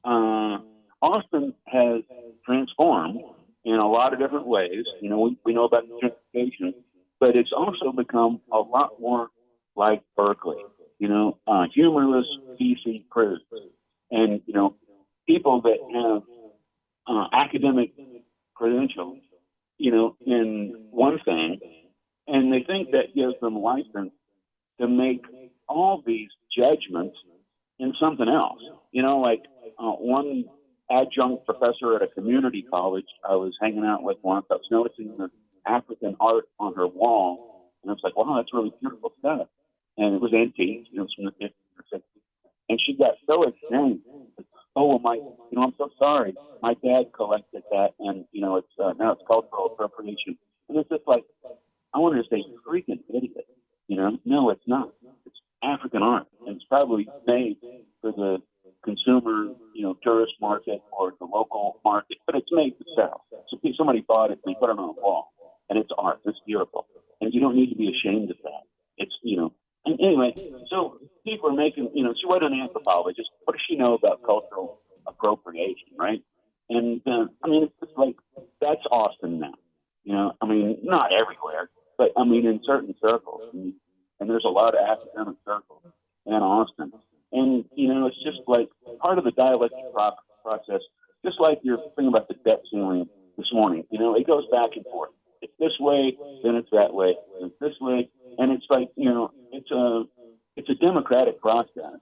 Austin has transformed in a lot of different ways. We know about gentrification, but it's also become a lot more like Berkeley. Humorless PC crews, and people that have academic credentials, in one thing, and they think that gives them license to make all these judgments in something else. Like one adjunct professor at a community college I was hanging out with once, I was noticing the African art on her wall, and I was like, wow, that's really beautiful stuff. And it was antique, it was from the 50s or 60s. And she got so ashamed. Oh, I'm so sorry. My dad collected that, and it's now it's cultural appropriation. And it's just like, I wanted to say, you freaking idiot. No, it's not. It's African art, and it's probably made for the consumer, tourist market or the local market, but it's made to sell. So if somebody bought it, and they put it on a wall, and it's art. It's beautiful, and you don't need to be ashamed of that. It's And anyway, so people are making, she wasn't an anthropologist. What does she know about cultural appropriation, right? And it's just like, that's Austin now. Not everywhere, but in certain circles. And there's a lot of academic circles in Austin. And, it's just like part of the dialectic process, just like you're thinking about the debt ceiling this morning. It goes back and forth. It's this way, then it's that way, then it's this way. And it's like, it's a democratic process.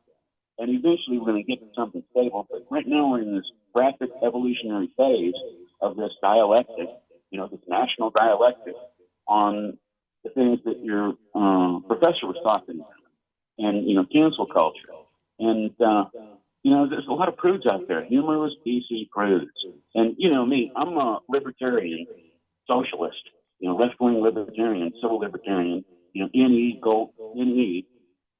And eventually we're going to get to something stable. But right now we're in this rapid evolutionary phase of this dialectic, this national dialectic on the things that your professor was talking about. And, cancel culture. And, there's a lot of prudes out there, humorless PC prudes. And, me, I'm a libertarian socialist, left-wing libertarian, civil libertarian, NE,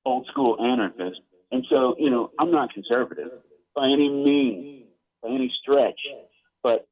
old school anarchist. And so, I'm not conservative by any means, by any stretch. But,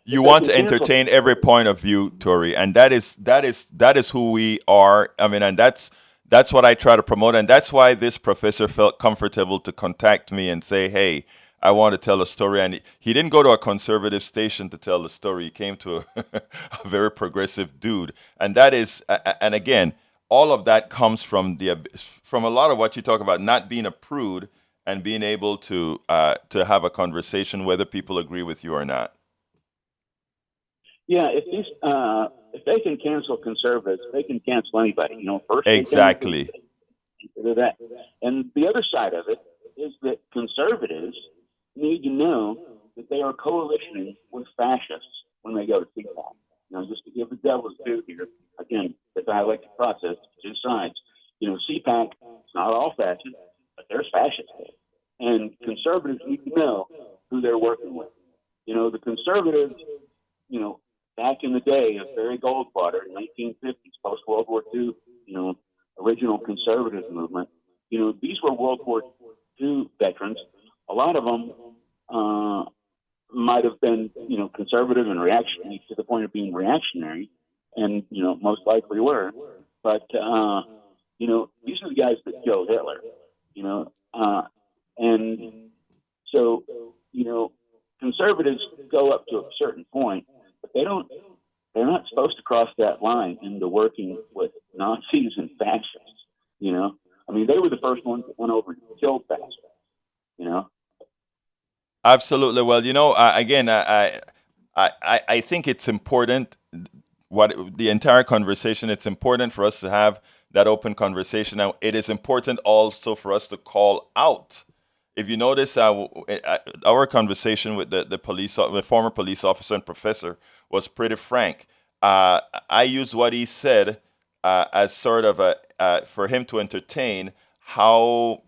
you want to entertain every point of view, Tori, and that is who we are. And that's what I try to promote, and that's why this professor felt comfortable to contact me and say, "Hey, I want to tell a story." And he didn't go to a conservative station to tell the story. He came to a very progressive dude, and that is, and again, all of that comes from a lot of what you talk about, not being a prude and being able to have a conversation whether people agree with you or not. Yeah, if they can cancel conservatives, they can cancel anybody. First Exactly. Consider that. And the other side of it is that conservatives need to know that they are coalitioning with fascists when they go to CPAC. Just to give the devil's due here, again, the dialectic process, two sides. CPAC, it's not all fascist, but there's fascists there. And conservatives need to know who they're working with. The conservatives, back in the day of Barry Goldwater in 1950s, post-World War II, original conservative movement, these were World War II veterans. A lot of them might have been, conservative and reactionary to the point of being reactionary, and, most likely were. But, these are the guys that killed Hitler, and so, conservatives go up to a certain point, but they're not supposed to cross that line into working with Nazis and fascists, they were the first ones that went over and killed fascists, Absolutely. Well, again, I think it's important, the entire conversation, it's important for us to have that open conversation. Now, it is important also for us to call out. If you notice, our conversation with the former police officer and professor was pretty frank. I used what he said as sort of for him to entertain how,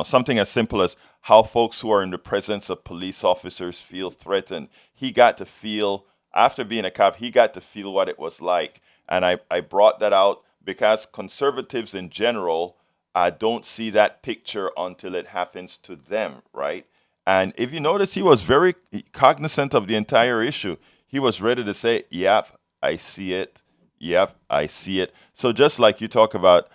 something as simple as how folks who are in the presence of police officers feel threatened. He got to feel, after being a cop, he got to feel what it was like. And I brought that out because conservatives in general don't see that picture until it happens to them, right? And if you notice, he was very cognizant of the entire issue. He was ready to say, yep, I see it. Yep, I see it. So just like you talk about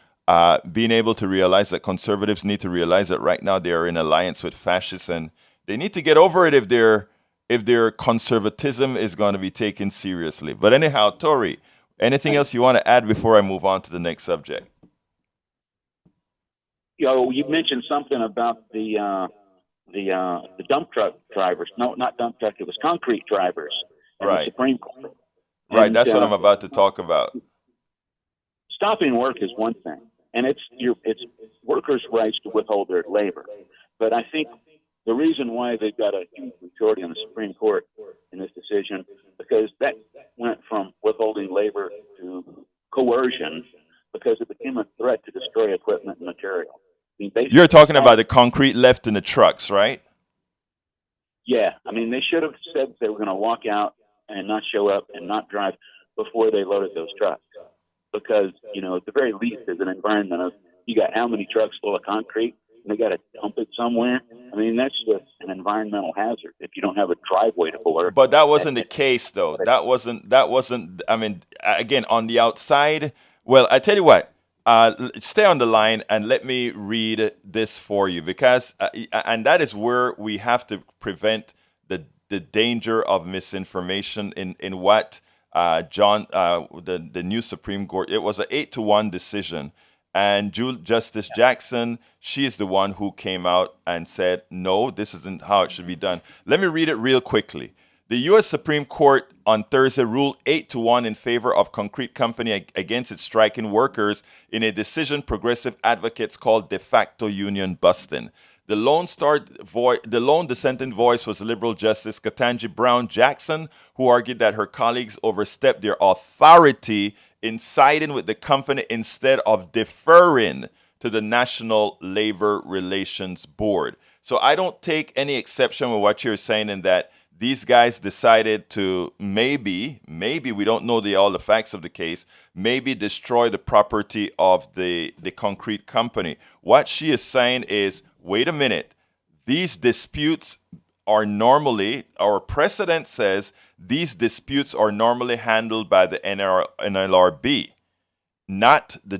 being able to realize that conservatives need to realize that right now they are in alliance with fascists, and they need to get over it if their conservatism is going to be taken seriously. But anyhow, Tori, anything else you want to add before I move on to the next subject? You mentioned something about the dump truck drivers. No, not dump truck. It was concrete drivers. And Right. The Supreme Court. Right, And, that's what I'm about to talk about. Stopping work is one thing, and it's workers' rights to withhold their labor. But I think the reason why they've got a huge majority on the Supreme Court in this decision, because that went from withholding labor to coercion, because it became a threat to destroy equipment and material. I mean, You're talking about the concrete left in the trucks, right? Yeah, I mean, they should have said they were going to walk out and not show up and not drive before they loaded those trucks. Because, at the very least, there's an environment of, you got how many trucks full of concrete, and they got to dump it somewhere. I mean, that's just an environmental hazard if you don't have a driveway to pull. But that wasn't the case, though. That wasn't, I mean, again, on the outside, well, I tell you what, stay on the line and let me read this for you, because, and that is where we have to prevent the danger of misinformation in what the new Supreme Court, it was an 8-1 decision. And Justice Jackson, she is the one who came out and said, no, this isn't how it should be done. Let me read it real quickly. The U.S. Supreme Court on Thursday ruled 8-1 in favor of Concrete Company against its striking workers in a decision progressive advocates called de facto union busting. The lone dissenting voice was Liberal Justice Ketanji Brown Jackson, who argued that her colleagues overstepped their authority in siding with the company instead of deferring to the National Labor Relations Board. So I don't take any exception with what you're saying in that these guys decided to maybe, we don't know all the facts of the case, maybe destroy the property of the concrete company. What she is saying is, wait a minute, these disputes are normally, our precedent says these disputes are normally handled by the NLRB, not the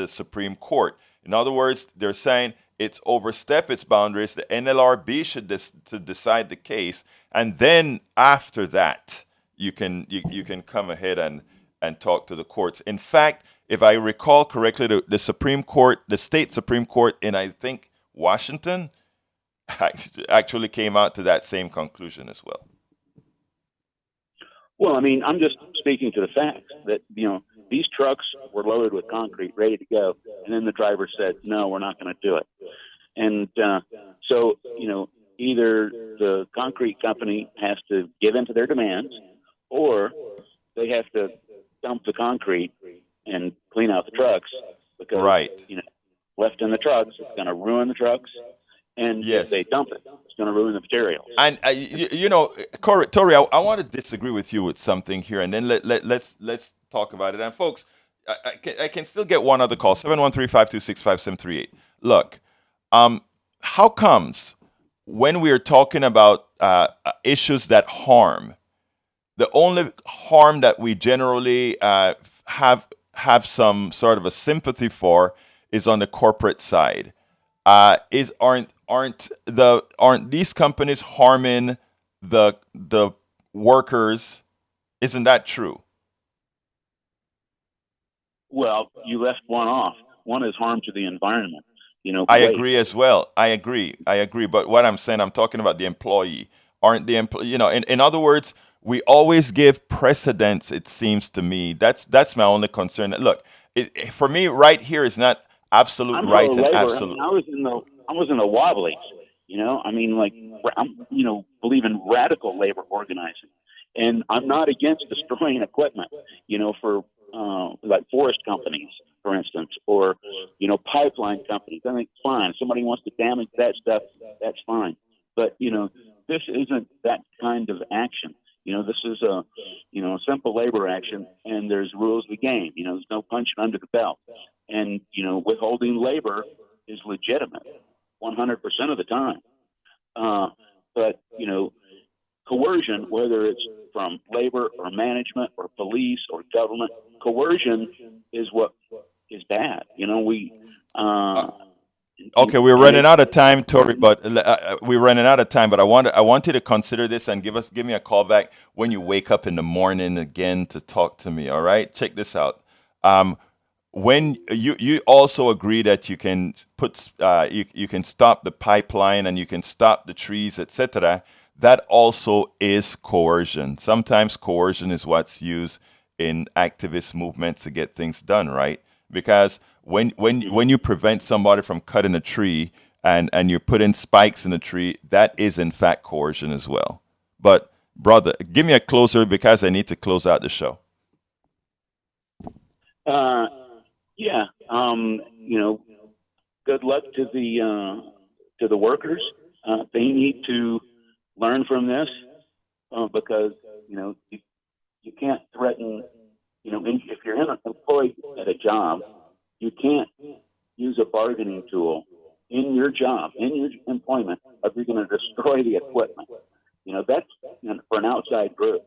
Supreme Court. In other words, they're saying it's overstepped its boundaries. The NLRB should to decide the case, and then after that, you can come ahead and talk to the courts. In fact, if I recall correctly, the Supreme Court, the state Supreme Court in, I think, Washington, actually came out to that same conclusion as well. Well, I mean, I'm just speaking to the facts that, these trucks were loaded with concrete, ready to go, and then the driver said, no, we're not going to do it. And so, either the concrete company has to give in to their demands, or they have to dump the concrete and clean out the trucks, because left in the trucks, it's going to ruin the trucks, and if they dump it, it's going to ruin the materials. And Tori, I want to disagree with you with something here, and then let's talk about it. And folks, I can still get one other call, 713-526-5738. Look, how comes when we are talking about issues that harm, the only harm that we generally have some sort of a sympathy for is on the corporate side? Aren't these companies harming the workers? Isn't that true? Well, you left one off. One is harm to the environment. I agree as well. I agree. But what I'm saying, I'm talking about the employee. Aren't the employee? In other words, we always give precedence. It seems to me that's my only concern. Look, for me, right here is not absolute right and absolute. I was in the wobblies. I'm believe in radical labor organizing, and I'm not against destroying equipment. For like forest companies, for instance, or pipeline companies. I think fine. If somebody wants to damage that stuff, that's fine. But this isn't that kind of action. This is a simple labor action, and there's rules of the game. There's no punching under the belt, and withholding labor is legitimate. 100% of the time. But, coercion, whether it's from labor or management or police or government, coercion is what is bad. Okay, we're running out of time, Tori, but we're running out of time. But I want you to consider this and give me a call back when you wake up in the morning again to talk to me. All right, check this out. When you also agree that you can you can stop the pipeline and you can stop the trees, etc. That also is coercion. Sometimes coercion is what's used in activist movements to get things done, right? Because when you prevent somebody from cutting a tree and you put in spikes in the tree, that is in fact coercion as well. But brother, give me a closer because I need to close out the show. Yeah. Good luck to the workers. They need to learn from this because you can't threaten. If you're employed at a job, you can't use a bargaining tool in your job, in your employment, if you're going to destroy the equipment. That's for an outside group.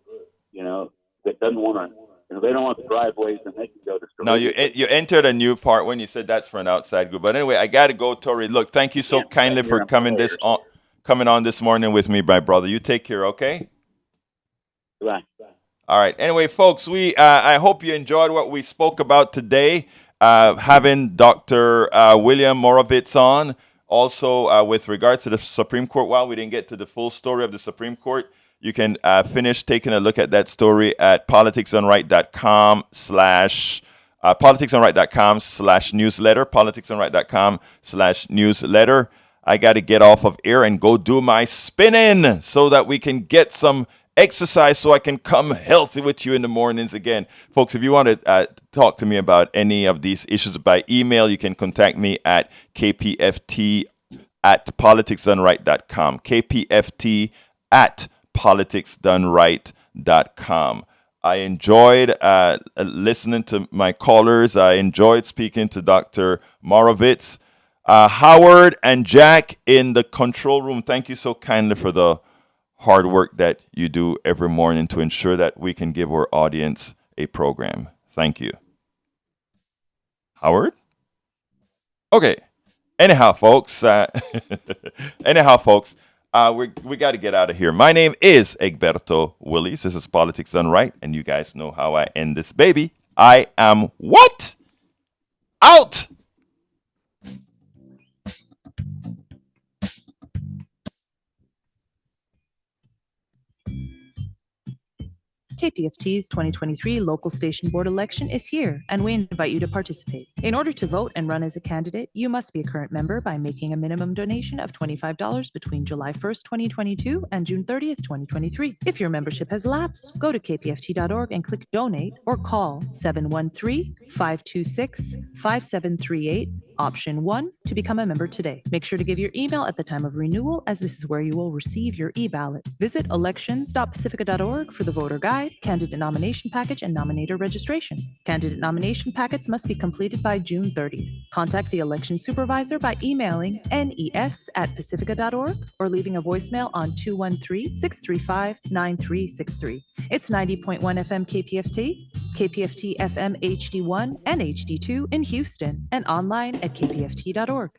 That doesn't want to. They don't want the driveways, and they can go destroy. No, you entered a new part when you said that's for an outside group. But anyway, I got to go, Tori. Look, thank you so kindly for coming on this morning with me, my brother. You take care, okay? Bye. All right. Anyway, folks, I hope you enjoyed what we spoke about today. Having Dr. William Moravits on. Also, with regards to the Supreme Court, while we didn't get to the full story of the Supreme Court, you can finish taking a look at that story at politicsdoneright.com/newsletter, politicsdoneright.com/newsletter. I got to get off of air and go do my spinning so that we can get some exercise so I can come healthy with you in the mornings again. Folks, if you want to talk to me about any of these issues by email, you can contact me at kpft@politicsdoneright.com, kpft@politicsdoneright.com. I enjoyed listening to my callers. I enjoyed speaking to Dr. Moravits. Howard and Jack in the control room, thank you so kindly for the hard work that you do every morning to ensure that we can give our audience a program. Thank you. Howard? Okay. Anyhow, folks, we got to get out of here. My name is Egberto Willies. This is Politics Done Right, and you guys know how I end this baby. I am what? Out! KPFT's 2023 local station board election is here, and we invite you to participate. In order to vote and run as a candidate, you must be a current member by making a minimum donation of $25 between July 1st, 2022 and June 30th, 2023. If your membership has lapsed, go to kpft.org and click donate or call 713-526-5738, option 1 to become a member today. Make sure to give your email at the time of renewal, as this is where you will receive your e-ballot. Visit elections.pacifica.org for the voter guide, candidate nomination package, and nominator registration. Candidate nomination packets must be completed by June 30th. Contact the election supervisor by emailing nes@pacifica.org or leaving a voicemail on 213-635-9363. It's 90.1 FM KPFT, KPFT FM HD1 and HD2 in Houston, and online at kpft.org.